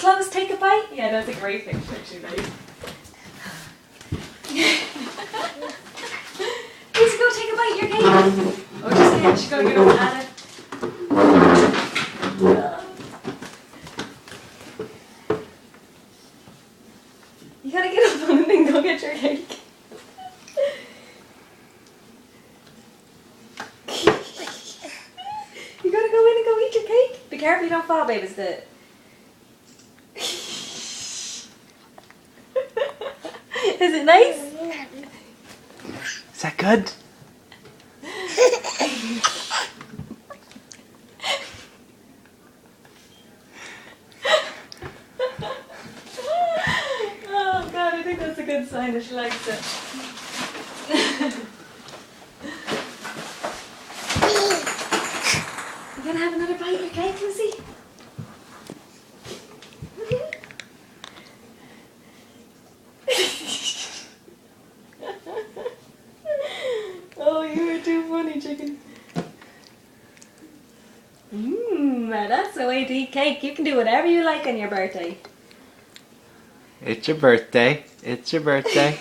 close, take a bite. Yeah, that's a great picture actually, babe. Please go take a bite of your cake. Oh, just say she's gonna get up and at it. You gotta get up on the thing, go get your cake. You gotta go in and go eat your cake. Be careful you don't fall, babe. Is it? Is it nice? Is that good? Oh God, I think that's a good sign that she likes it. You gonna have another bite of your cake, Lucy? Oh, you are too funny, chicken. That's the way to eat cake. You can do whatever you like on your birthday. It's your birthday. It's your birthday.